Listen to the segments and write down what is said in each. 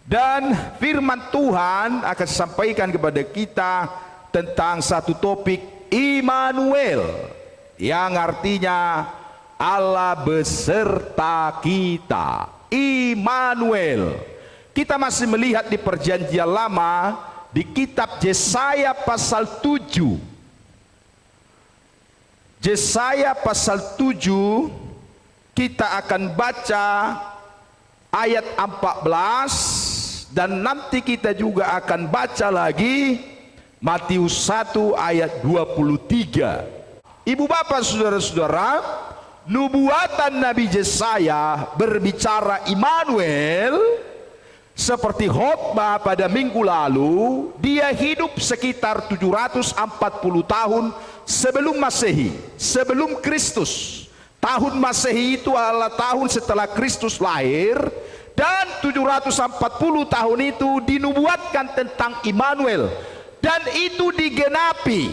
Dan firman Tuhan akan sampaikan kepada kita tentang satu topik Immanuel, yang artinya Allah beserta kita. Immanuel. Kita masih melihat di Perjanjian Lama di kitab Yesaya pasal 7. Yesaya pasal 7 kita akan baca ayat 14. Dan nanti kita juga akan baca lagi Matius 1 ayat 23. Ibu bapak saudara-saudara, nubuatan Nabi Yesaya berbicara Immanuel. Seperti khotbah pada minggu lalu, dia hidup sekitar 740 tahun sebelum Masehi, sebelum Kristus. Tahun Masehi itu adalah tahun setelah Kristus lahir. Dan 740 tahun itu dinubuatkan tentang Immanuel. Dan itu digenapi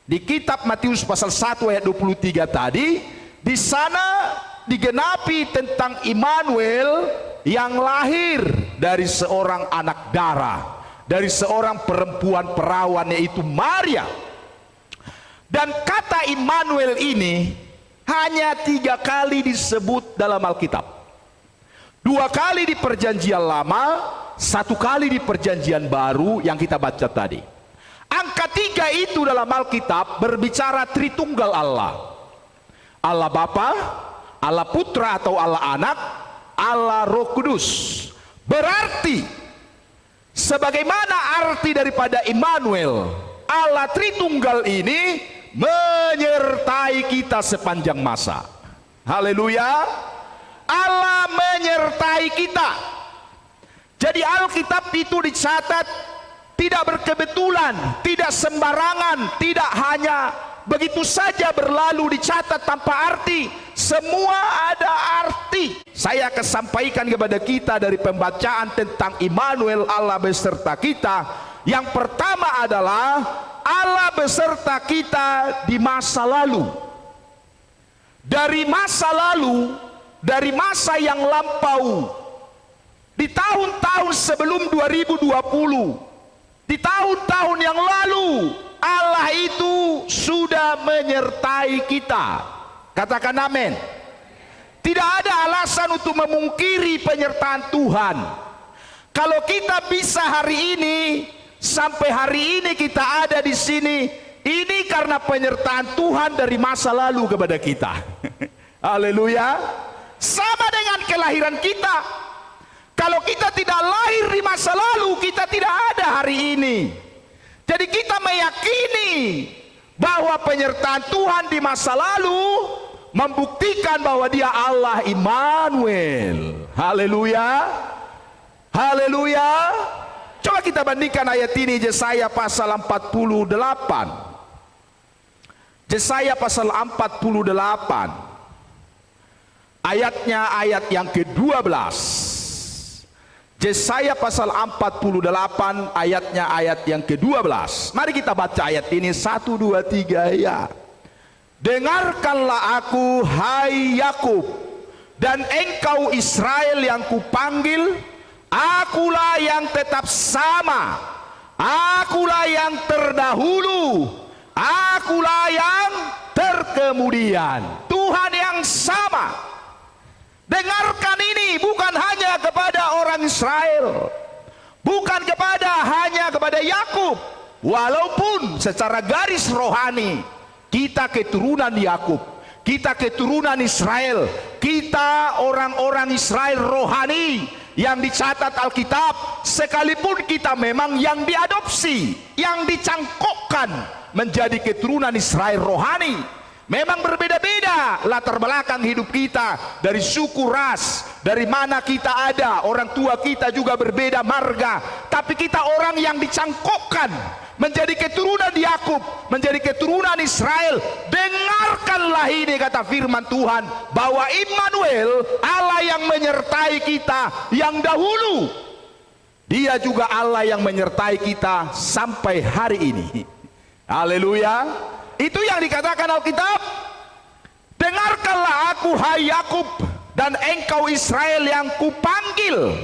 di kitab Matius pasal 1 ayat 23 tadi. Di sana digenapi tentang Immanuel yang lahir dari seorang anak darah, dari seorang perempuan perawan, yaitu Maria. Dan kata Immanuel ini hanya 3 kali disebut dalam Alkitab. 2 kali di Perjanjian Lama, 1 kali di Perjanjian Baru yang kita baca tadi. Angka 3 itu dalam Alkitab berbicara Tritunggal Allah. Allah Bapa, Allah Putra atau Allah Anak, Allah Roh Kudus. Berarti sebagaimana arti daripada Immanuel, Allah Tritunggal ini menyertai kita sepanjang masa. Haleluya. Allah menyertai kita. Jadi Alkitab itu dicatat tidak berkebetulan, tidak sembarangan, tidak hanya begitu saja berlalu dicatat tanpa arti. Semua ada arti. Saya akan sampaikan kepada kita dari pembacaan tentang Immanuel, Allah beserta kita. Yang pertama adalah Allah beserta kita di masa lalu. Dari masa lalu, dari masa yang lampau, di tahun-tahun sebelum 2020, di tahun-tahun yang lalu, Allah itu sudah menyertai kita. Katakan amin. Tidak ada alasan untuk memungkiri penyertaan Tuhan. Kalau kita bisa hari ini, sampai hari ini kita ada di sini, ini karena penyertaan Tuhan dari masa lalu kepada kita. Haleluya. Sama dengan kelahiran kita. Kalau kita tidak lahir di masa lalu, kita tidak ada hari ini. Jadi kita meyakini bahwa penyertaan Tuhan di masa lalu membuktikan bahwa Dia Allah Immanuel. Haleluya. Haleluya. Coba kita bandingkan ayat ini, Yesaya pasal 48. Yesaya pasal 48. Ayatnya ayat yang ke-12. Yesaya pasal 48 ayatnya ayat yang ke-12. Mari kita baca ayat ini 1, 2, 3 ya. Dengarkanlah aku, hai Yakub, dan engkau Israel yang kupanggil. Akulah yang tetap sama, akulah yang terdahulu, akulah yang terkemudian. Tuhan yang sama. Dengarkan ini bukan hanya kepada orang Israel, bukan hanya kepada Yakub. Walaupun secara garis rohani kita keturunan Yakub, kita keturunan Israel, kita orang-orang Israel rohani yang dicatat Alkitab, sekalipun kita memang yang diadopsi, yang dicangkokkan menjadi keturunan Israel rohani. Memang berbeda-beda latar belakang hidup kita, dari suku, ras, dari mana kita ada, orang tua kita juga berbeda marga, tapi kita orang yang dicangkokkan menjadi keturunan Yakub, menjadi keturunan Israel. Dengarkanlah ini kata firman Tuhan, bahwa Immanuel, Allah yang menyertai kita yang dahulu, Dia juga Allah yang menyertai kita sampai hari ini. Haleluya. Itu yang dikatakan Alkitab. Dengarkanlah aku, hai Yakub, dan engkau Israel yang kupanggil.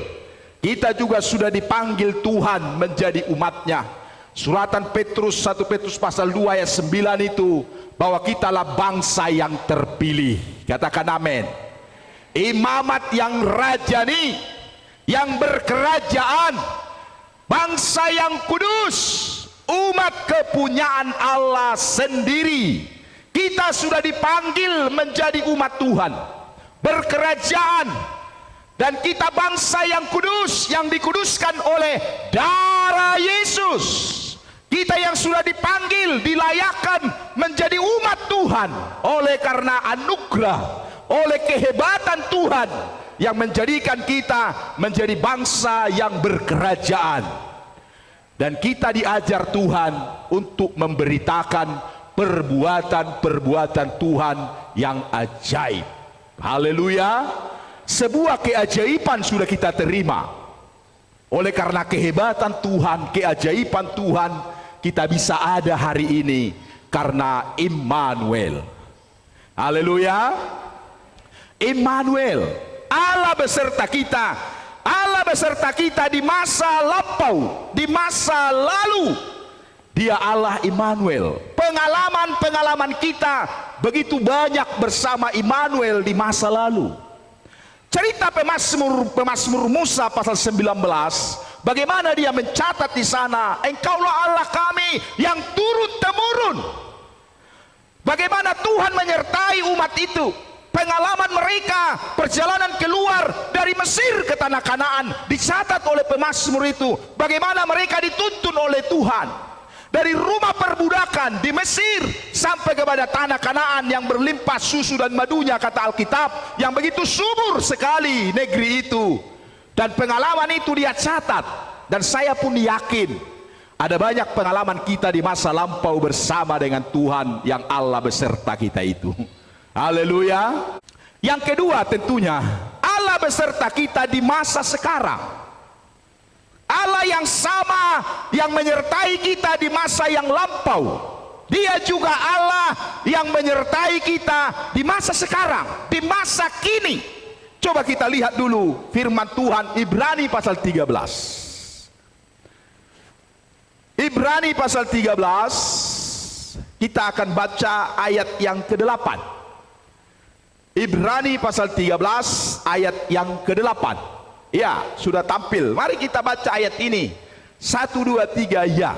Kita juga sudah dipanggil Tuhan menjadi umatnya. Suratan Petrus, 1 Petrus pasal 2 ayat 9 itu, bahwa kitalah bangsa yang terpilih. Katakan amin. Imamat yang rajani, yang berkerajaan, bangsa yang kudus, umat kepunyaan Allah sendiri. Kita sudah dipanggil menjadi umat Tuhan, berkerajaan, dan kita bangsa yang kudus, yang dikuduskan oleh darah Yesus. Kita yang sudah dipanggil, dilayakkan menjadi umat Tuhan oleh karena anugerah, oleh kehebatan Tuhan yang menjadikan kita menjadi bangsa yang berkerajaan. Dan kita diajar Tuhan untuk memberitakan perbuatan-perbuatan Tuhan yang ajaib. Haleluya. Sebuah keajaiban sudah kita terima. Oleh karena kehebatan Tuhan, keajaiban Tuhan, kita bisa ada hari ini karena Immanuel. Haleluya. Immanuel, Allah beserta kita. Allah beserta kita di masa lampau, di masa lalu. Dia Allah Immanuel. Pengalaman-pengalaman kita begitu banyak bersama Immanuel di masa lalu. Cerita pemazmur Musa pasal 19, bagaimana dia mencatat di sana, Engkaulah Allah kami yang turun-temurun. Bagaimana Tuhan menyertai umat itu. Pengalaman mereka, perjalanan keluar dari Mesir ke tanah Kanaan, dicatat oleh pemazmur itu. Bagaimana mereka dituntun oleh Tuhan. Dari rumah perbudakan di Mesir sampai kepada tanah Kanaan yang berlimpah susu dan madunya, kata Alkitab, yang begitu subur sekali negeri itu. Dan pengalaman itu dia catat. Dan saya pun yakin ada banyak pengalaman kita di masa lampau bersama dengan Tuhan yang Allah beserta kita itu. Haleluya. Yang kedua tentunya Allah beserta kita di masa sekarang. Allah yang sama yang menyertai kita di masa yang lampau, Dia juga Allah yang menyertai kita di masa sekarang, di masa kini. Coba kita lihat dulu firman Tuhan Ibrani pasal 13. Ibrani pasal 13, kita akan baca ayat yang ke-8. Ibrani pasal 13 ayat yang ke-8. Ya, sudah tampil. Mari kita baca ayat ini. 1, 2, 3, ya.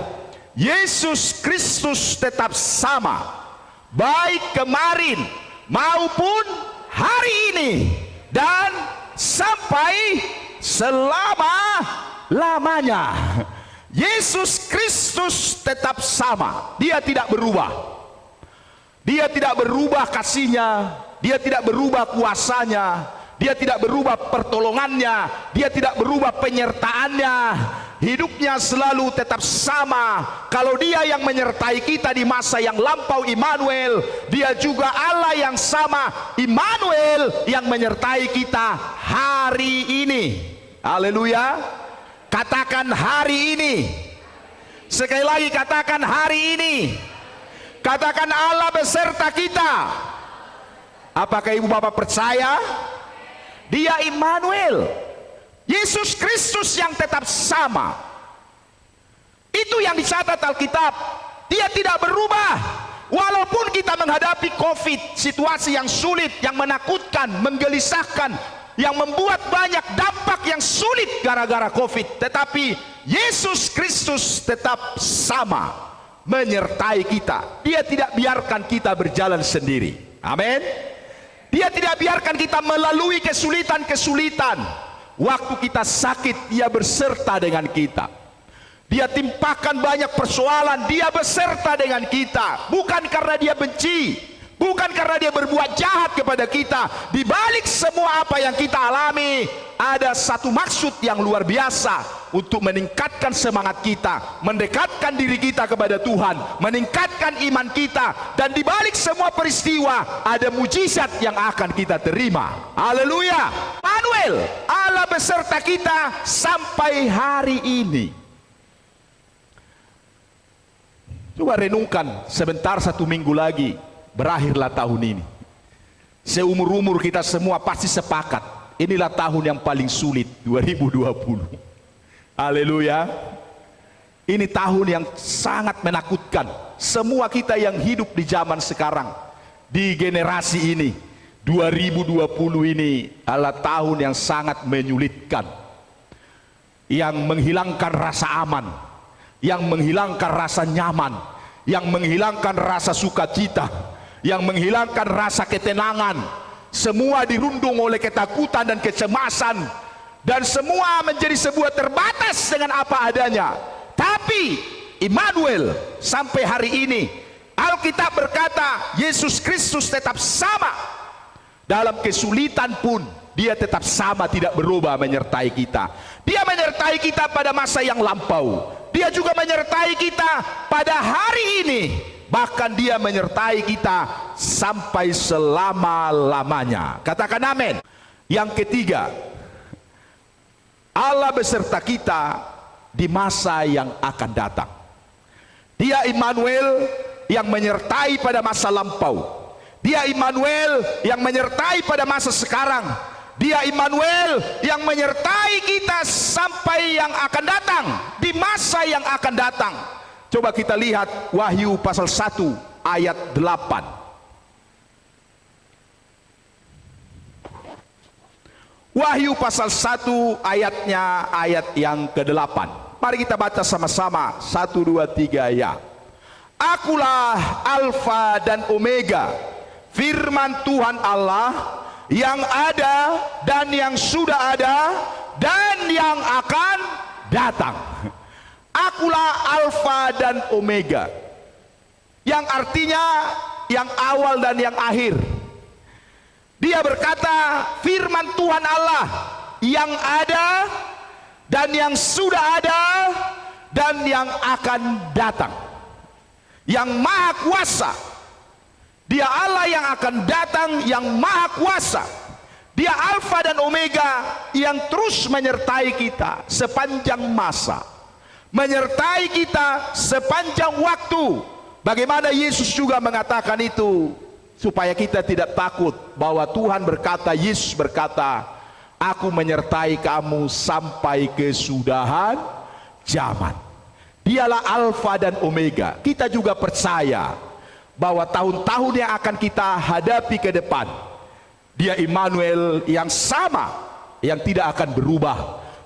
Yesus Kristus tetap sama, baik kemarin maupun hari ini dan sampai selama-lamanya. Yesus Kristus tetap sama. Dia tidak berubah. Dia tidak berubah kasihnya. Dia tidak berubah kuasanya. Dia tidak berubah pertolongannya, dia tidak berubah penyertaannya. Hidupnya selalu tetap sama. Kalau dia yang menyertai kita di masa yang lampau, Immanuel, dia juga Allah yang sama, Immanuel, yang menyertai kita hari ini. Haleluya. Katakan hari ini. Sekali lagi katakan hari ini. Katakan Allah beserta kita. Apakah ibu bapak percaya? Dia Immanuel, Yesus Kristus yang tetap sama. Itu yang dicatat Alkitab. Dia tidak berubah. Walaupun kita menghadapi COVID, situasi yang sulit, yang menakutkan, menggelisahkan, yang membuat banyak dampak yang sulit gara-gara COVID, tetapi Yesus Kristus tetap sama, menyertai kita. Dia tidak biarkan kita berjalan sendiri. Amin. Dia tidak biarkan kita melalui kesulitan-kesulitan. Waktu kita sakit, dia beserta dengan kita. Dia timpakan banyak persoalan, dia beserta dengan kita. Bukan karena dia benci, bukan karena dia berbuat jahat kepada kita. Di balik semua apa yang kita alami, ada satu maksud yang luar biasa, untuk meningkatkan semangat kita, mendekatkan diri kita kepada Tuhan, meningkatkan iman kita. Dan di balik semua peristiwa ada mujizat yang akan kita terima. Haleluya. Immanuel, Allah beserta kita sampai hari ini. Coba renungkan sebentar, 1 minggu lagi berakhirlah tahun ini. Seumur-umur kita semua pasti sepakat inilah tahun yang paling sulit, 2020. Haleluya. Ini tahun yang sangat menakutkan. Semua kita yang hidup di zaman sekarang, di generasi ini, 2020 ini adalah tahun yang sangat menyulitkan, yang menghilangkan rasa aman, yang menghilangkan rasa nyaman, yang menghilangkan rasa sukacita, yang menghilangkan rasa ketenangan. Semua dirundung oleh ketakutan dan kecemasan, dan semua menjadi sebuah terbatas dengan apa adanya. Tapi Immanuel, sampai hari ini Alkitab berkata Yesus Kristus tetap sama. Dalam kesulitan pun Dia tetap sama, tidak berubah menyertai kita. Dia menyertai kita pada masa yang lampau, Dia juga menyertai kita pada hari ini. Bahkan Dia menyertai kita sampai selama-lamanya. Katakan amin. Yang ketiga, Allah beserta kita di masa yang akan datang. Dia Immanuel yang menyertai pada masa lampau. Dia Immanuel yang menyertai pada masa sekarang. Dia Immanuel yang menyertai kita sampai yang akan datang, di masa yang akan datang. Coba kita lihat Wahyu pasal 1 ayat 8. Wahyu pasal 1 ayatnya ayat yang ke-8. Mari kita baca sama-sama. 1, 2, 3 ya. Akulah Alfa dan Omega, firman Tuhan Allah, yang ada dan yang sudah ada dan yang akan datang. Akulah Alfa dan Omega, yang artinya yang awal dan yang akhir. Dia berkata firman Tuhan Allah, yang ada dan yang sudah ada dan yang akan datang, yang maha kuasa. Dia Allah yang akan datang, yang maha kuasa. Dia Alfa dan Omega, yang terus menyertai kita sepanjang masa, menyertai kita sepanjang waktu. Bagaimana Yesus juga mengatakan itu, supaya kita tidak takut, bahwa Tuhan berkata, Yesus berkata, aku menyertai kamu sampai kesudahan zaman. Dialah Alfa dan Omega. Kita juga percaya bahwa tahun-tahun yang akan kita hadapi ke depan, Dia Immanuel yang sama, yang tidak akan berubah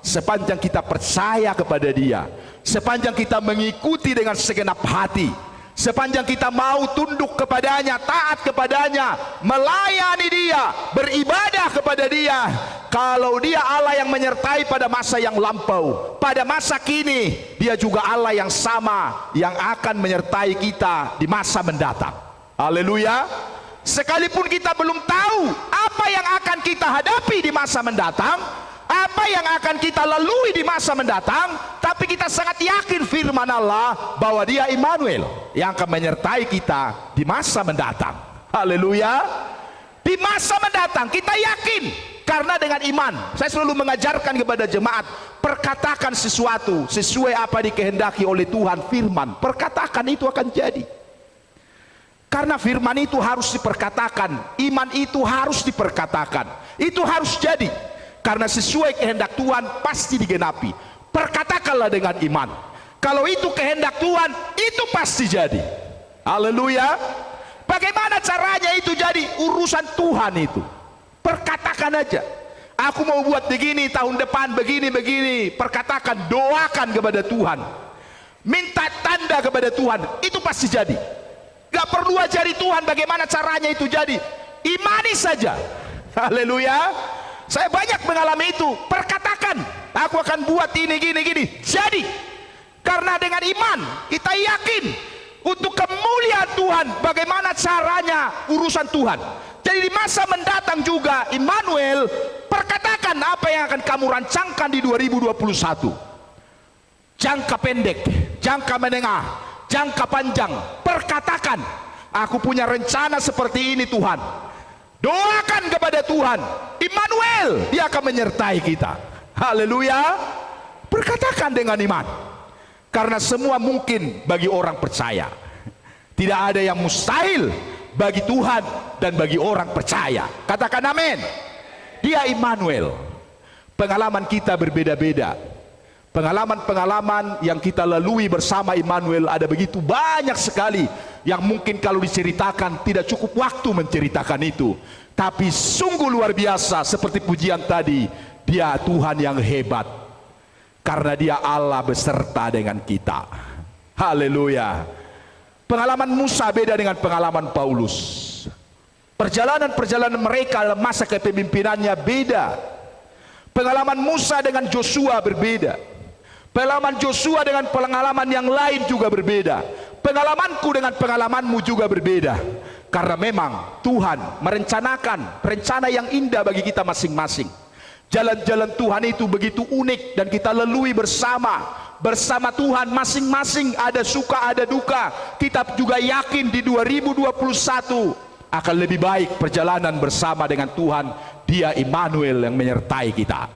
sepanjang kita percaya kepada Dia, sepanjang kita mengikuti dengan segenap hati, sepanjang kita mau tunduk kepadanya, taat kepadanya, melayani Dia, beribadah kepada Dia. Kalau Dia Allah yang menyertai pada masa yang lampau, pada masa kini, Dia juga Allah yang sama, yang akan menyertai kita di masa mendatang. Haleluya. Sekalipun kita belum tahu apa yang akan kita hadapi di masa mendatang, apa yang akan kita lalui di masa mendatang, tapi kita sangat yakin firman Allah bahwa Dia Immanuel yang akan menyertai kita di masa mendatang. Haleluya. Di masa mendatang kita yakin, karena dengan iman, saya selalu mengajarkan kepada jemaat, perkatakan sesuatu sesuai apa dikehendaki oleh Tuhan. Firman, perkatakan, itu akan jadi. Karena firman itu harus diperkatakan, iman itu harus diperkatakan, itu harus jadi. Karena sesuai kehendak Tuhan pasti digenapi. Perkatakanlah dengan iman. Kalau itu kehendak Tuhan, itu pasti jadi. Haleluya. Bagaimana caranya itu jadi? Urusan Tuhan itu. Perkatakan aja. Aku mau buat begini tahun depan, begini. Perkatakan, doakan kepada Tuhan. Minta tanda kepada Tuhan, itu pasti jadi. Gak perlu ajari Tuhan bagaimana caranya itu jadi. Imani saja. Haleluya. Saya banyak mengalami itu. Perkatakan, aku akan buat ini, gini. Jadi. Karena dengan iman kita yakin untuk kemuliaan Tuhan, bagaimana caranya urusan Tuhan. Jadi di masa mendatang juga, Immanuel, perkatakan apa yang akan kamu rancangkan di 2021. Jangka pendek, jangka menengah, jangka panjang. Perkatakan, aku punya rencana seperti ini Tuhan. Doakan kepada Tuhan. Immanuel, Dia akan menyertai kita. Haleluya. Perkatakan dengan iman. Karena semua mungkin bagi orang percaya. Tidak ada yang mustahil bagi Tuhan dan bagi orang percaya. Katakan amin. Dia Immanuel. Pengalaman kita berbeda-beda. Pengalaman-pengalaman yang kita lalui bersama Immanuel ada begitu banyak sekali, yang mungkin kalau diceritakan tidak cukup waktu menceritakan itu. Tapi sungguh luar biasa, seperti pujian tadi, dia Tuhan yang hebat, karena dia Allah beserta dengan kita. Haleluya. Pengalaman Musa beda dengan pengalaman Paulus. Perjalanan-perjalanan mereka dalam masa kepemimpinannya beda. Pengalaman Musa dengan Joshua berbeda. Pengalaman Joshua dengan pengalaman yang lain juga berbeda. Pengalamanku dengan pengalamanmu juga berbeda. Karena memang Tuhan merencanakan rencana yang indah bagi kita masing-masing. Jalan-jalan Tuhan itu begitu unik dan kita lalui bersama Tuhan masing-masing. Ada suka, ada duka. Kita juga yakin di 2021 akan lebih baik perjalanan bersama dengan Tuhan. Dia Immanuel yang menyertai kita.